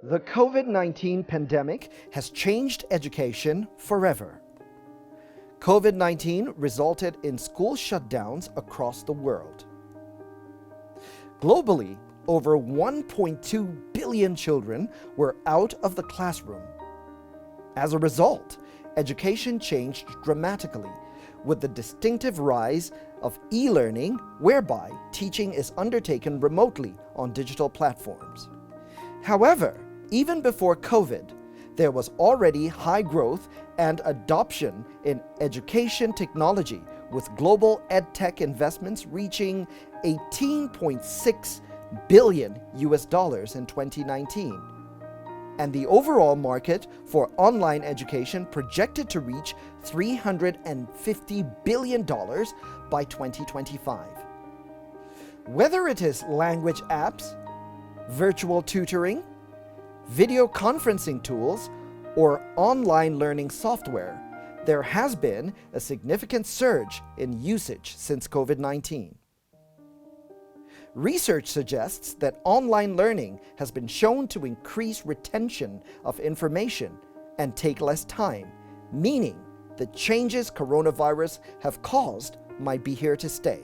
The COVID-19 pandemic has changed education forever. COVID-19 resulted in school shutdowns across the world. Globally, over 1.2 billion children were out of the classroom. As a result, education changed dramatically with the distinctive rise of e-learning, whereby teaching is undertaken remotely on digital platforms. However, even before COVID, there was already high growth and adoption in education technology, with global edtech investments reaching $18.6 billion in 2019. And the overall market for online education projected to reach $350 billion by 2025. Whether it is language apps, virtual tutoring, video conferencing tools, or online learning software, there has been a significant surge in usage since COVID-19. Research suggests that online learning has been shown to increase retention of information and take less time, meaning the changes coronavirus have caused might be here to stay.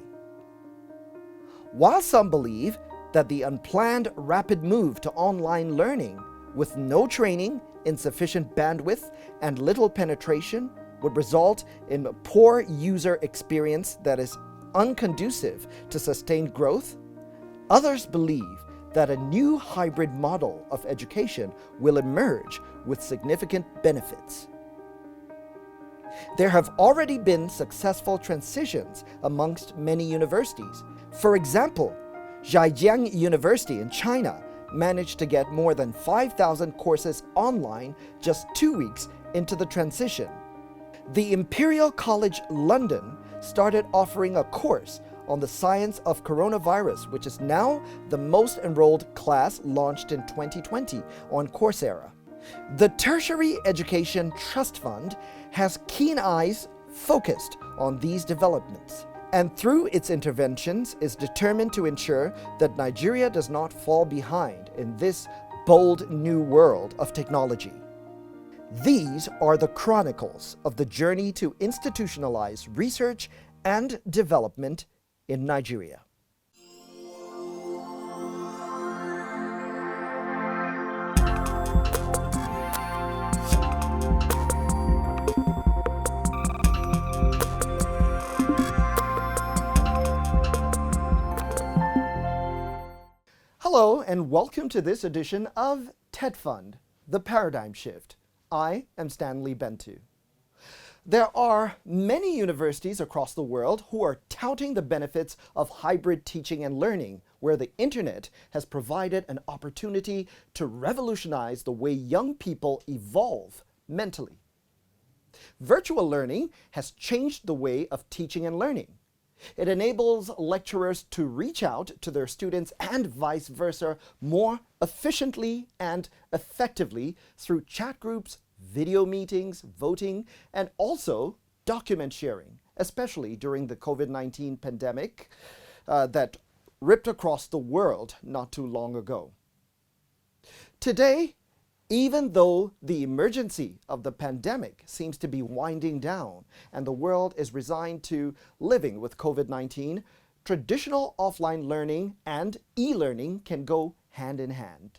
While some believe that the unplanned rapid move to online learning with no training, insufficient bandwidth, and little penetration would result in a poor user experience that is unconducive to sustained growth, others believe that a new hybrid model of education will emerge with significant benefits. There have already been successful transitions amongst many universities. For example, Zhejiang University in China managed to get more than 5,000 courses online just 2 weeks into the transition. The Imperial College London started offering a course on the science of coronavirus, which is now the most enrolled class launched in 2020 on Coursera. The Tertiary Education Trust Fund has keen eyes focused on these developments, and through its interventions is determined to ensure that Nigeria does not fall behind in this bold new world of technology. These are the chronicles of the journey to institutionalize research and development in Nigeria. Hello and welcome to this edition of TETFund, The Paradigm Shift. I am Stanley Bentu. There are many universities across the world who are touting the benefits of hybrid teaching and learning, where the internet has provided an opportunity to revolutionize the way young people evolve mentally. Virtual learning has changed the way of teaching and learning. It enables lecturers to reach out to their students and vice versa more efficiently and effectively through chat groups, video meetings, voting, and also document sharing, especially during the COVID-19 pandemic that ripped across the world not too long ago. Today, even though the emergency of the pandemic seems to be winding down and the world is resigned to living with COVID-19, traditional offline learning and e-learning can go hand in hand.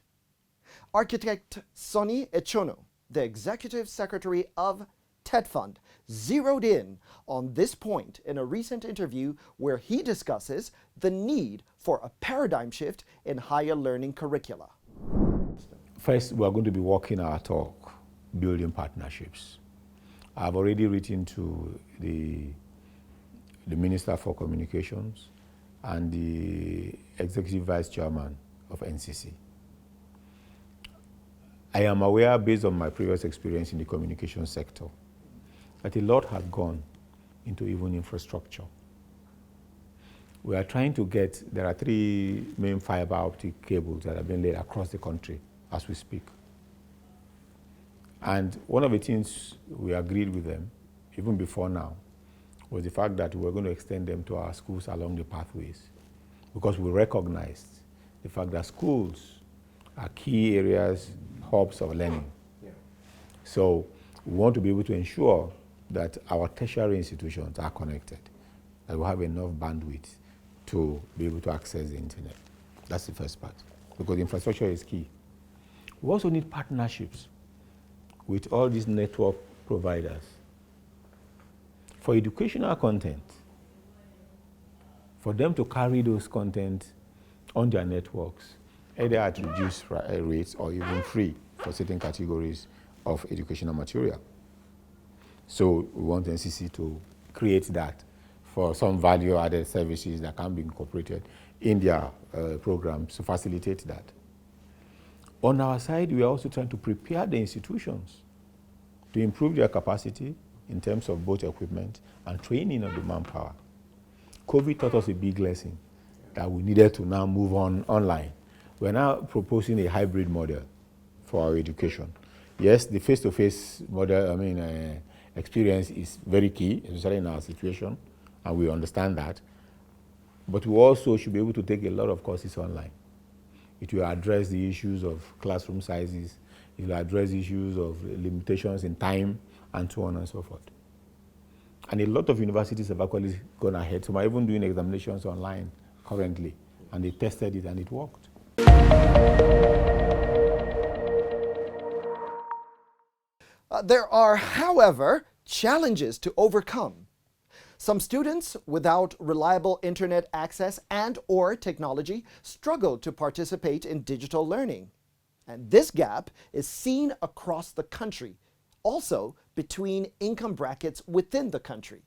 Architect Sonny Echono, the Executive Secretary of TETFund, zeroed in on this point in a recent interview where he discusses the need for a paradigm shift in higher learning curricula. First, we are going to be walking our talk, building partnerships. I've already written to the Minister for Communications and the Executive Vice Chairman of NCC. I am aware, based on my previous experience in the communication sector, that a lot has gone into even infrastructure. We are trying to there are 3 main fiber optic cables that have been laid across the country as we speak. And one of the things we agreed with them, even before now, was the fact that we were going to extend them to our schools along the pathways, because we recognized the fact that schools are key areas, hubs of learning. Yeah. So we want to be able to ensure that our tertiary institutions are connected, that we have enough bandwidth to be able to access the internet. That's the first part, because infrastructure is key. We also need partnerships with all these network providers for educational content, for them to carry those content on their networks, either at reduced rates or even free for certain categories of educational material. So we want NCC to create that for some value-added services that can be incorporated in their programs to facilitate that. On our side, we are also trying to prepare the institutions to improve their capacity in terms of both equipment and training of the manpower. COVID taught us a big lesson that we needed to now move on online. We're now proposing a hybrid model for our education. Yes, the face-to-face model, experience is very key, especially in our situation, and we understand that. But we also should be able to take a lot of courses online. It will address the issues of classroom sizes, it will address issues of limitations in time, and so on and so forth. And a lot of universities have actually gone ahead. Some are even doing examinations online currently, and they tested it and it worked. There are, however, challenges to overcome. Some students without reliable internet access and/or technology struggle to participate in digital learning. And this gap is seen across the country, also between income brackets within the country.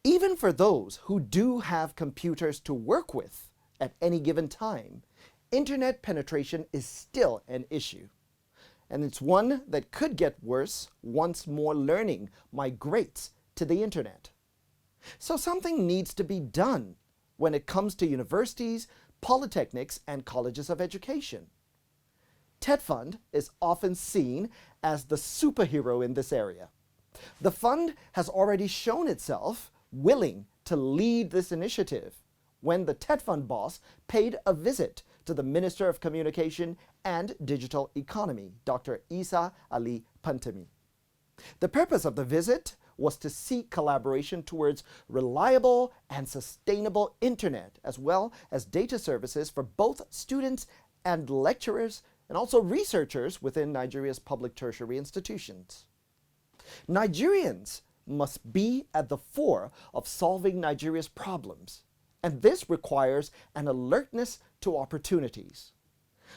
Even for those who do have computers to work with at any given time, internet penetration is still an issue. And it's one that could get worse once more learning migrates to the internet. So something needs to be done when it comes to universities, polytechnics, and colleges of education. TETFund is often seen as the superhero in this area. The fund has already shown itself willing to lead this initiative when the TETFund boss paid a visit to the Minister of Communication and Digital Economy, Dr. Isa Ali Pantami. The purpose of the visit was to seek collaboration towards reliable and sustainable internet, as well as data services for both students and lecturers, and also researchers within Nigeria's public tertiary institutions. Nigerians must be at the fore of solving Nigeria's problems, and this requires an alertness to opportunities.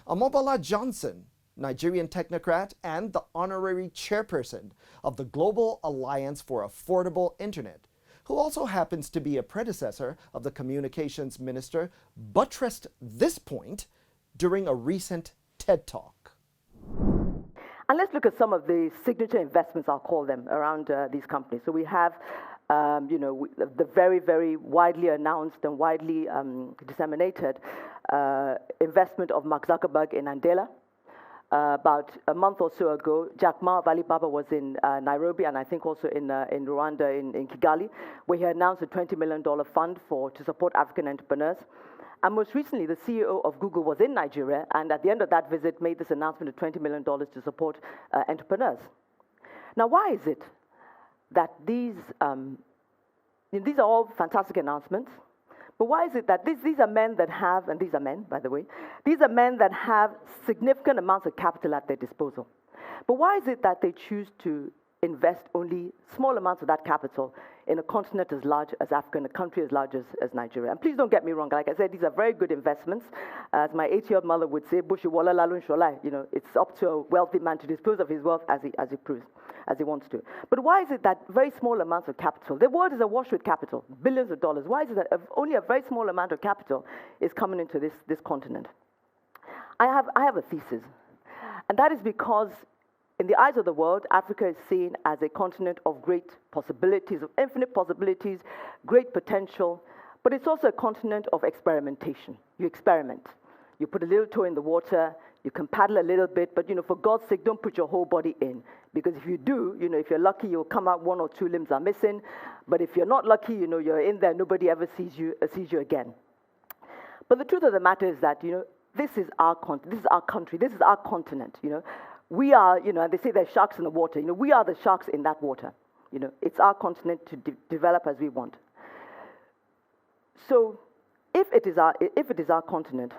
Amobola Johnson, Nigerian technocrat and the honorary chairperson of the Global Alliance for Affordable Internet, who also happens to be a predecessor of the communications minister, buttressed this point during a recent TED Talk. And let's look at some of the signature investments, I'll call them, around these companies. So we have the very, very widely announced and widely disseminated investment of Mark Zuckerberg in Andela. About a month or so ago, Jack Ma of Alibaba was in Nairobi, and I think also in Rwanda, in Kigali, where he announced a $20 million fund to support African entrepreneurs. And most recently, the CEO of Google was in Nigeria, and at the end of that visit, made this announcement of $20 million to support entrepreneurs. Now, why is it that these are all fantastic announcements, but why is it that these are men that have, and these are men, by the way, these are men that have significant amounts of capital at their disposal? But why is it that they choose to invest only small amounts of that capital in a continent as large as Africa, in a country as large as Nigeria? And please don't get me wrong. Like I said, these are very good investments. As my 80-year-old mother would say, "Bushiwala lalun sholai." It's up to a wealthy man to dispose of his wealth as he wants to. But why is it that very small amounts of capital, the world is awash with capital, billions of dollars, why is it that only a very small amount of capital is coming into this continent? I have a thesis, and that is because in the eyes of the world, Africa is seen as a continent of great possibilities, of infinite possibilities, great potential, but it's also a continent of experimentation. You experiment. You put a little toe in the water, you can paddle a little bit, but for God's sake, don't put your whole body in. Because if you do, if you're lucky, you'll come out 1 or 2 limbs are missing. But if you're not lucky, you're in there, nobody ever sees you again. But the truth of the matter is that, this is our country, this is our continent, We are, and they say there's sharks in the water, we are the sharks in that water. It's our continent to develop as we want. So if it is our continent,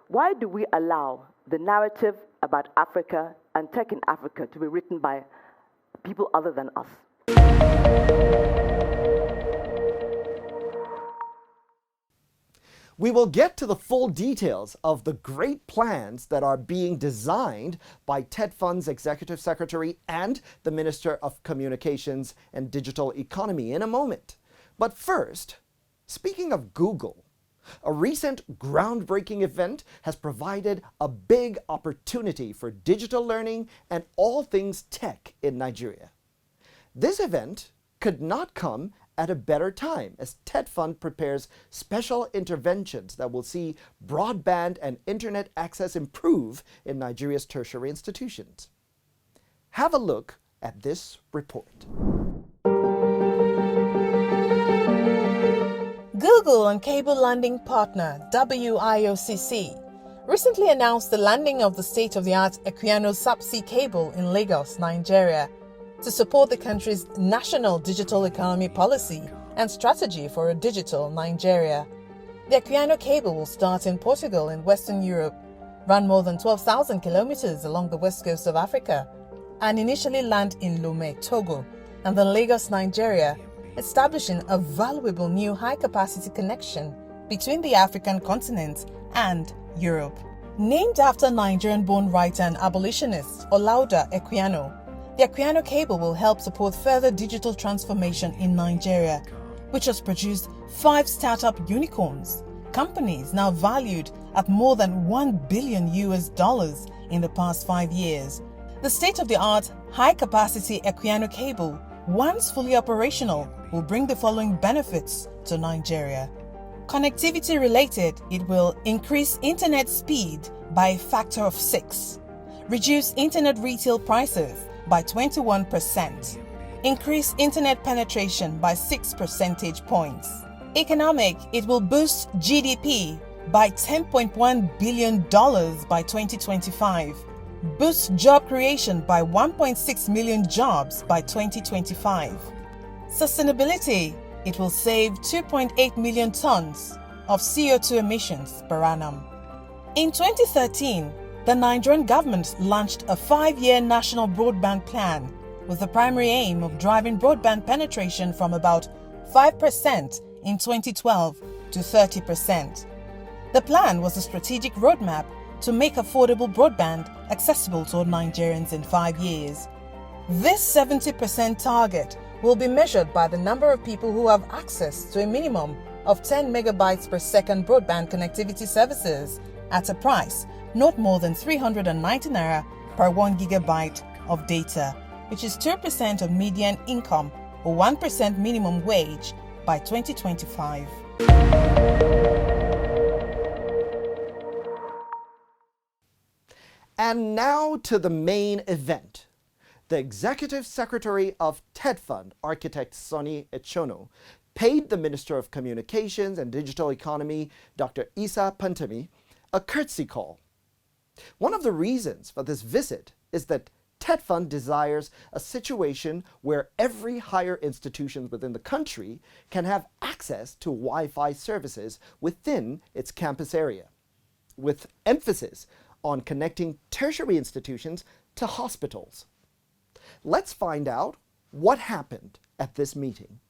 why do we allow the narrative about Africa and tech in Africa to be written by people other than us? We will get to the full details of the great plans that are being designed by TETFund's Executive Secretary and the Minister of Communications and Digital Economy in a moment. But first, speaking of Google, a recent groundbreaking event has provided a big opportunity for digital learning and all things tech in Nigeria. This event could not come at a better time as TETFund prepares special interventions that will see broadband and internet access improve in Nigeria's tertiary institutions. Have a look at this report. Google and cable landing partner WIOCC recently announced the landing of the state-of-the-art Equiano subsea cable in Lagos, Nigeria, to support the country's national digital economy policy and strategy for a digital Nigeria. The Equiano cable will start in Portugal in Western Europe, run more than 12,000 kilometers along the west coast of Africa, and initially land in Lomé, Togo, and then Lagos, Nigeria, establishing a valuable new high-capacity connection between the African continent and Europe. Named after Nigerian-born writer and abolitionist Olaudah Equiano, the Equiano cable will help support further digital transformation in Nigeria, which has produced 5 startup unicorns, companies now valued at more than $1 billion in the past 5 years. The state-of-the-art, high-capacity Equiano cable, once fully operational, will bring the following benefits to Nigeria. Connectivity related, it will increase internet speed by a factor of 6, reduce internet retail prices by 21%, increase internet penetration by 6 percentage points. Economic, it will boost GDP by $10.1 billion by 2025, boost job creation by 1.6 million jobs by 2025. Sustainability, it will save 2.8 million tons of CO2 emissions per annum. In 2013, the Nigerian government launched a 5-year national broadband plan with the primary aim of driving broadband penetration from about 5% in 2012 to 30%. The plan was a strategic roadmap to make affordable broadband accessible to all Nigerians in 5 years. This 70% target will be measured by the number of people who have access to a minimum of 10 megabytes per second broadband connectivity services at a price not more than 390 naira per 1 gigabyte of data, which is 2% of median income or 1% minimum wage by 2025. And now to the main event. The Executive Secretary of TETFund, architect Sonny Echono, paid the Minister of Communications and Digital Economy, Dr. Isa Pantami, a courtesy call. One of the reasons for this visit is that TETFund desires a situation where every higher institution within the country can have access to Wi-Fi services within its campus area, with emphasis on connecting tertiary institutions to hospitals. Let's find out what happened at this meeting.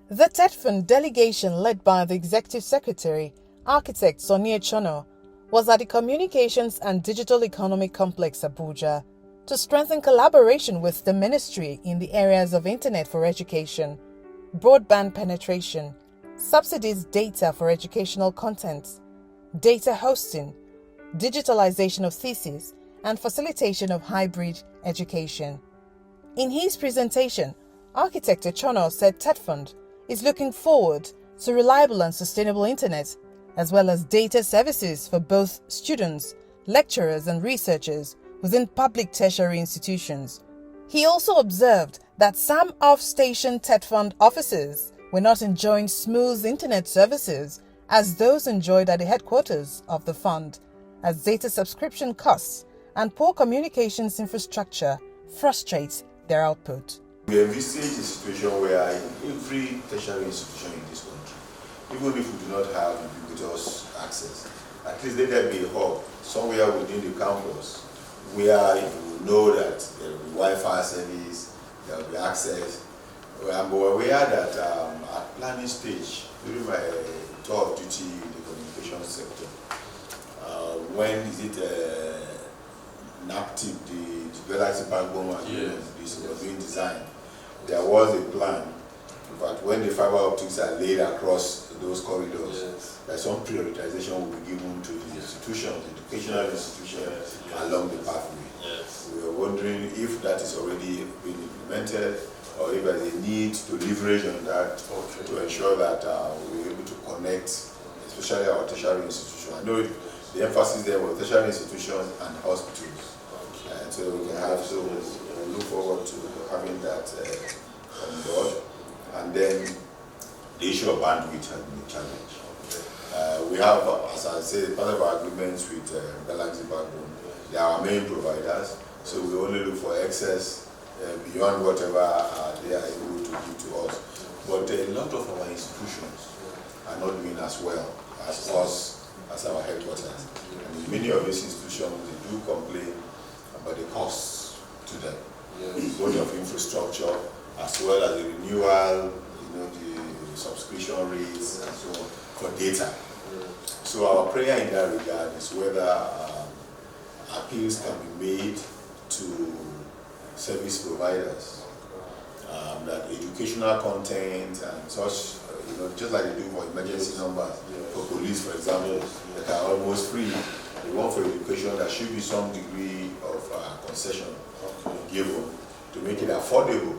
The TETFund delegation led by the Executive Secretary, architect Sonny Echono, was at the Communications and Digital Economy Complex, Abuja, to strengthen collaboration with the ministry in the areas of internet for education, broadband penetration, subsidies data for educational content, data hosting, digitalization of theses, and facilitation of hybrid education. In his presentation, architect Echono said TETFund is looking forward to reliable and sustainable internet, as well as data services for both students, lecturers, and researchers within public tertiary institutions. He also observed that some off-station TETFund offices were not enjoying smooth internet services as those enjoyed at the headquarters of the fund, as data subscription costs and poor communications infrastructure frustrates their output. We envisage a situation where in every tertiary institution in this country, even if we do not have ubiquitous access, at least let there be a hub somewhere within the campus where you know that there will be Wi-Fi service, there will be access. I'm aware that at planning stage, during my tour of duty in the communication sector, when is it NAPTIP, the Galaxy Backbone Agreement, this was being designed, there was a plan. In fact, when the fiber optics are laid across those corridors, there's some prioritization will be given to the institutions, educational institutions along the pathway. We are wondering if that is already being implemented, or if there's a need to leverage on that to ensure that we're able to connect, especially our tertiary institutions. I know the emphasis there was tertiary institutions and hospitals. And so we can have, so we look forward to having that on board. And then the issue of bandwidth has been a challenge. We have, as I said, part of our agreements with Galaxy Backbone, they are our main providers, so we only look for excess beyond whatever they are able to give to us. But a lot of our institutions are not doing as well as us, as our headquarters. And many of these institutions, they do complain about the costs to them, both of infrastructure as well as the renewal, the subscription rates and so on for data. So our prayer in that regard is whether appeals can be made to service providers that educational content and such, just like they do for emergency numbers, for police, for example, that are almost free. The one for education, there should be some degree of concession given to make it affordable.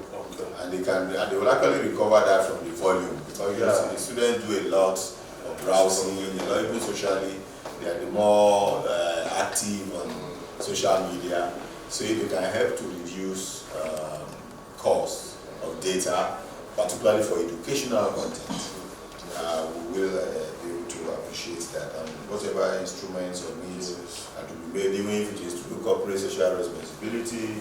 And they will actually recover that from the volume, because the students do a lot of browsing, even socially, they are the more active on social media. So if you can help to reduce costs of data, particularly for educational content, we will be able to appreciate that. And whatever instruments or means that will be made, even if it is through corporate social responsibility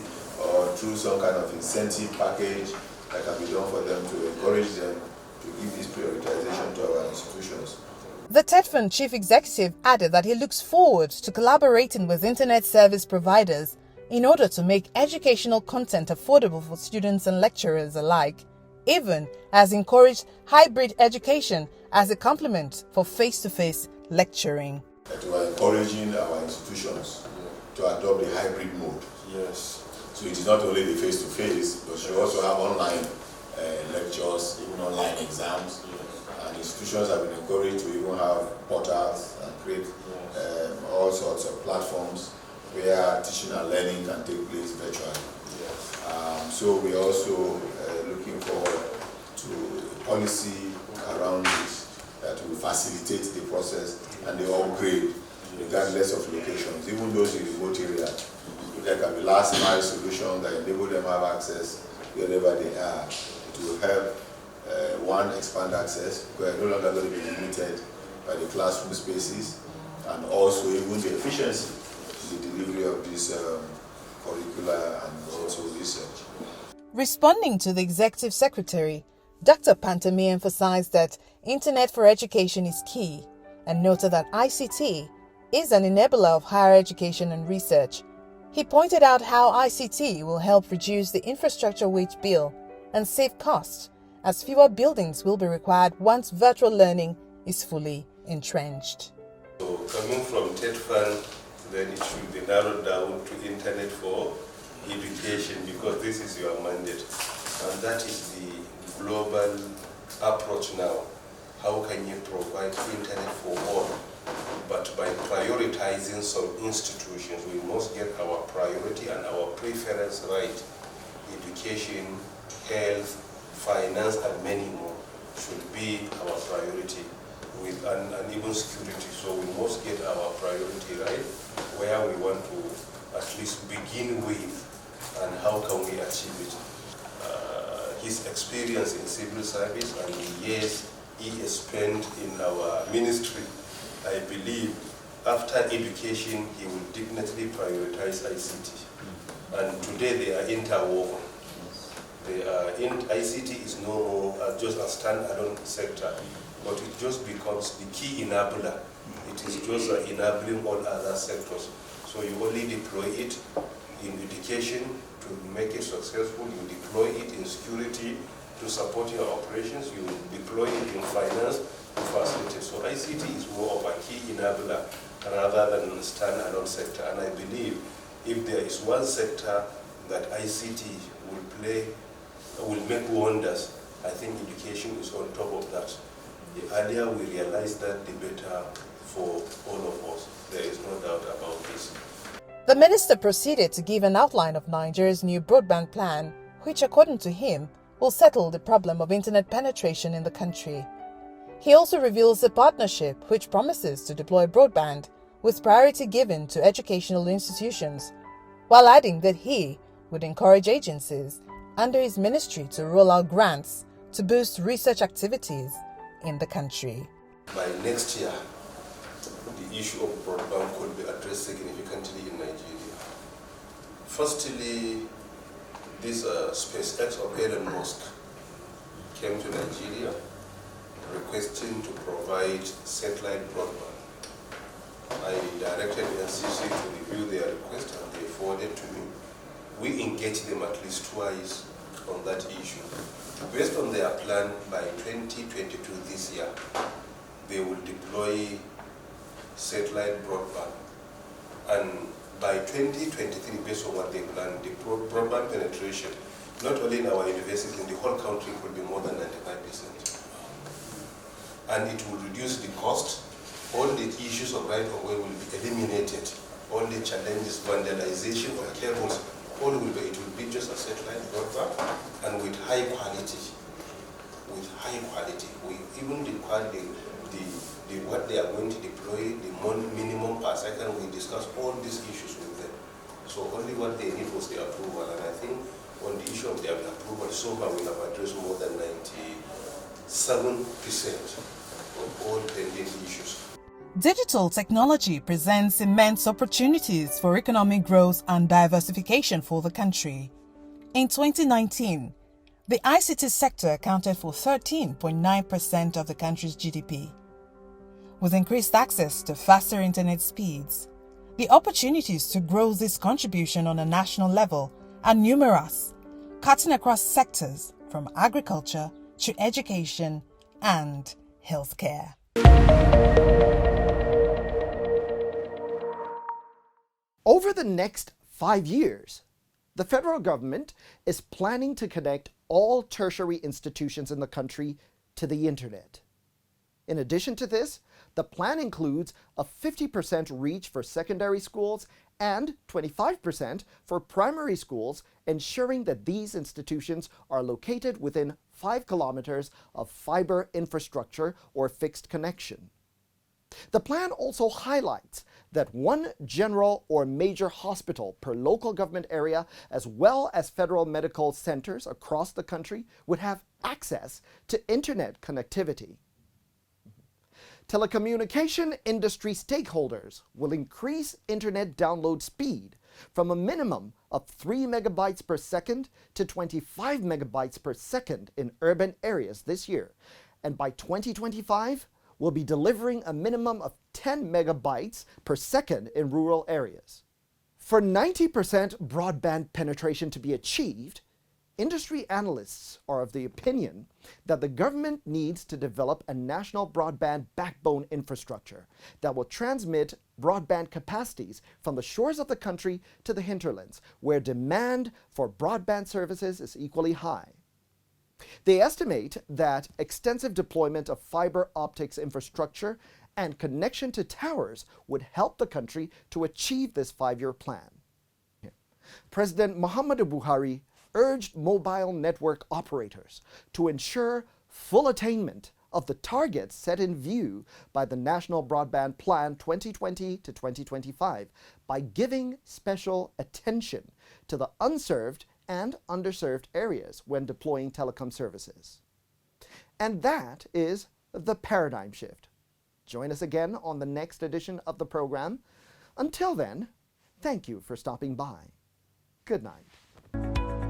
or through some kind of incentive package that can be done for them to encourage them to give this prioritization to our institutions. The TETFund chief executive added that he looks forward to collaborating with internet service providers in order to make educational content affordable for students and lecturers alike, even as encouraged hybrid education as a complement for face-to-face lecturing. That we are encouraging our institutions to adopt the hybrid mode. So it is not only the face-to-face, but you also have online lectures, even online exams. And institutions have been encouraged to even have portals and create all sorts of platforms where teaching and learning can take place virtually. So we are also looking forward to a policy around this that will facilitate the process and the upgrade regardless of locations, even those in remote areas. There can be last mile solutions that enable them to have access wherever they are. It will help one, expand access, because they're no longer going to be limited by the classroom spaces, and also even the efficiency in the delivery of this curricula and also research. Responding to the Executive Secretary, Dr. Pantami emphasized that Internet for Education is key and noted that ICT is an enabler of higher education and research. He pointed out how ICT will help reduce the infrastructure wage bill and save costs, as fewer buildings will be required once virtual learning is fully entrenched. So coming from TETFund, then it should be narrowed down to Internet for Education, because this is your mandate. And that is the global approach now. How can you provide Internet for all? But by prioritizing some institutions, we must get our priority and our preference right. Education, health, finance, and many more should be our priority, with and even security. So we must get our priority right, where we want to at least begin with, and how can we achieve it. his experience in civil service and the years he has spent in our ministry, I believe after education he will definitely prioritize ICT. And today they are interwoven. ICT is no more just a standalone sector, but it just becomes the key enabler. It is just enabling all other sectors. So you only deploy it in education to make it successful, you deploy it in security to support your operations, you deploy it in finance to facilitate. So ICT is more of a key enabler rather than a standalone sector. And I believe if there is one sector that ICT will make wonders, I think education is on top of that. The earlier we realize that, the better for all of us. There is no doubt about this. The minister proceeded to give an outline of Nigeria's new broadband plan, which, according to him, will settle the problem of internet penetration in the country. He also reveals a partnership which promises to deploy broadband with priority given to educational institutions, while adding that he would encourage agencies under his ministry to roll out grants to boost research activities in the country. By next year, the issue of broadband could be addressed significantly in Nigeria. Firstly, this SpaceX of Elon Musk came to Nigeria requesting to provide satellite broadband. I directed NCC to review their request and they forwarded to me. We engaged them at least twice on that issue. Based on their plan, by 2022 this year, they will deploy satellite broadband. And by 2023, based on what they plan, the broadband penetration, not only in our universities, in the whole country, could be more than 95%. And it will reduce the cost. All the issues of right-of-way will be eliminated. All the challenges, vandalization of cables, it will be just a satellite broadband and with high quality. With high quality. Even the quality, what they are going to deploy, the minimum per second, we discussed all these issues with them. So only what they need was the approval, and I think on the issue of the approval, so far we have addressed more than 97% of all pending issues. Digital technology presents immense opportunities for economic growth and diversification for the country. In 2019, the ICT sector accounted for 13.9% of the country's GDP. With increased access to faster internet speeds, the opportunities to grow this contribution on a national level are numerous, cutting across sectors from agriculture to education and healthcare. Over the next 5 years, the federal government is planning to connect all tertiary institutions in the country to the internet. In addition to this, the plan includes a 50% reach for secondary schools and 25% for primary schools, ensuring that these institutions are located within 5 kilometers of fiber infrastructure or fixed connection. The plan also highlights that one general or major hospital per local government area, as well as federal medical centers across the country, would have access to internet connectivity. Telecommunication industry stakeholders will increase internet download speed from a minimum of 3 megabytes per second to 25 megabytes per second in urban areas this year, and by 2025, will be delivering a minimum of 10 megabytes per second in rural areas. For 90% broadband penetration to be achieved, industry analysts are of the opinion that the government needs to develop a national broadband backbone infrastructure that will transmit broadband capacities from the shores of the country to the hinterlands, where demand for broadband services is equally high. They estimate that extensive deployment of fiber optics infrastructure and connection to towers would help the country to achieve this 5-year plan. President Muhammadu Buhari urged mobile network operators to ensure full attainment of the targets set in view by the National Broadband Plan 2020 to 2025 by giving special attention to the unserved and underserved areas when deploying telecom services. And that is the paradigm shift. Join us again on the next edition of the program. Until then, thank you for stopping by. Good night.